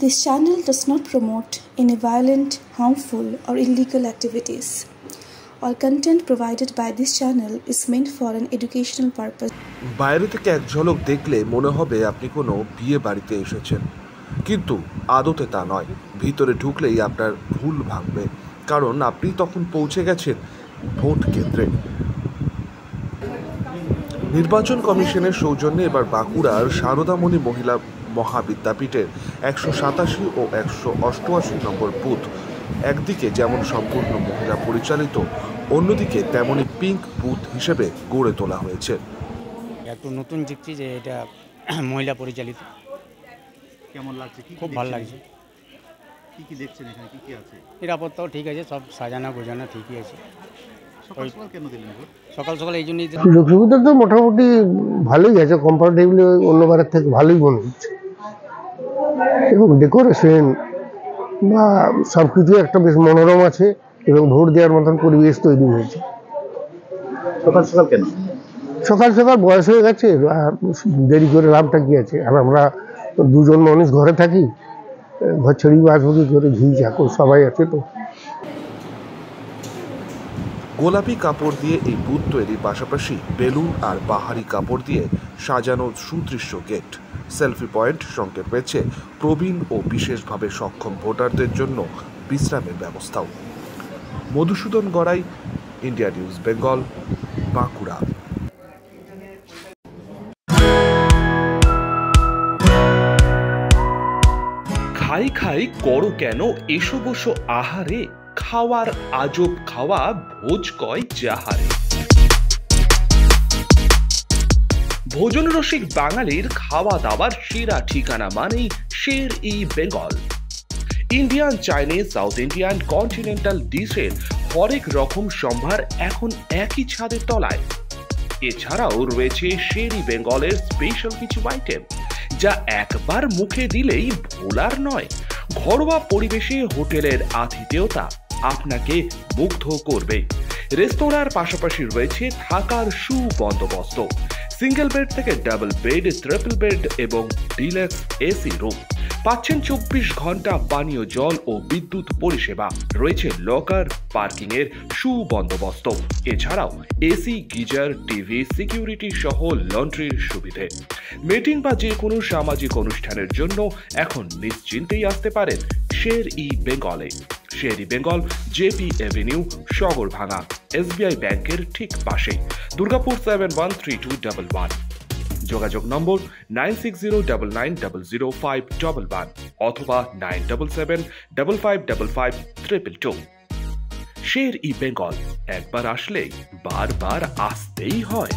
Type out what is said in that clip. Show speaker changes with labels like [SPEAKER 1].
[SPEAKER 1] This channel does not promote any violent, harmful, or illegal activities. All content provided by this channel is meant for an educational purpose.
[SPEAKER 2] বাইরে থেকে এক ঝলক দেখলে মনে হবে আপনি কোনো বিয়ে বাড়িতে এসেছেন, কিন্তু আদতে তা নয়। ভিতরে ঢুকলেই আপনার ভুল ভাঙবে, কারণ আপনি তখন পৌঁছে গেছেন ভোট কেন্দ্রে। নির্বাচন কমিশনের সৌজন্যে এবার বাঁকুড়ার শারদামণি মহিলা মহাবিদ্যাপীঠের 187 ও 188 নম্বর বুথ একদিকে যেমন সম্পূর্ণ মহিলা পরিচালিত, অন্যদিকে তেমনই পিঙ্ক বুথ হিসেবে গড়ে তোলা হয়েছে।
[SPEAKER 3] একটু নতুন দেখছি যে এটা মহিলা পরিচালিত।
[SPEAKER 4] কেমন লাগছে?
[SPEAKER 3] খুব ভালো লাগছে।
[SPEAKER 4] কি কি দেখছেন এখানে, কি কি আছে?
[SPEAKER 3] নিরাপত্তাও ঠিক আছে, সব সাজানো গোছানো ঠিকই আছে।
[SPEAKER 4] সকাল সকাল কেন দিলেন ভোট?
[SPEAKER 3] সকাল সকাল এই জন্যই
[SPEAKER 5] লক্ষ্মীপুরটা তো মোটামুটি ভালোই আছে, কম্পারেটিভলি অন্যবারের থেকে ভালোই মনে হচ্ছে, এবং ডেকোরেশন বা সব কিছু একটা বেশ মনোরম আছে এবং ভোট দেওয়ার মতন পরিবেশ তৈরি হয়েছে।
[SPEAKER 4] সকাল সকাল কেন?
[SPEAKER 5] সকাল সকাল বয়স হয়ে গেছে, আর দেরি করে লাভটা কি আছে। আর আমরা দুজন মানুষ ঘরে থাকি, ঘর ছেড়েই আসবো কি করে, ঝি চাকর সবাই আছে তো।
[SPEAKER 2] গোলাপি কাপড় দিয়ে এই বুথ তৈরির পাশাপাশি বেলুন আর বাহারি কাপড় দিয়ে সাজানো সুদৃশ্য গেট, সেলফি পয়েন্ট, সঙ্গে রয়েছে প্রবীণ ও বিশেষভাবে সক্ষম ভোটারদের জন্য বিশ্রামের ব্যবস্থাও। Madhusudan Garai, India News Bengal, Bankura.
[SPEAKER 6] খাই খাই করো কেন এসো বসো আহারে, খাওয়ার আজব খাওয়া ভোজ কয় যাহারে। ভোজন রসিক বাঙালির খাওয়া দাওয়ার সেরা ঠিকানা মানেই Sher e Bengal. Indian, Chinese, South Indian, continental ডিশের হরেক রকম সম্ভার এখন একই ছাদের তলায়। এছাড়াও রয়েছে শের ই বেঙ্গলের স্পেশাল কিছু আইটেম, যা একবার মুখে দিলেই ভোলার নয়। ঘরোয়া পরিবেশে হোটেলের আতিথেয়তা আপনাকে মুগ্ধ করবে। রেস্তোরাঁর পাশাপাশি রয়েছে থাকার সুবন্দোবস্ত, সিঙ্গেল বেড থেকে ডাবল বেড, ট্রিপল বেড এবং ডিলাক্স এসি রুম। পাচ্ছেন 24 ঘন্টা পানীয় জল ও বিদ্যুৎ পরিষেবা। রয়েছে লকার, পার্কিং এর সুবন্দোবস্ত। এছাড়াও এসি, গিজার, টিভি, সিকিউরিটি সহ লন্ড্রির সুবিধে। মিটিং বা যে কোনো সামাজিক অনুষ্ঠানের জন্য এখন নিশ্চিন্তেই আসতে পারেন শের ই বেঙ্গলে। Sher e Bengal, JP avenue, Sagarbhanga, SBI ব্যাংকের ঠিক পাশেই, দুর্গাপুর 713211। যোগাযোগ নম্বর 9609900511 অথবা 9775555222। শের ই বেঙ্গল, একবার আসলেই বারবার আসতেই হয়।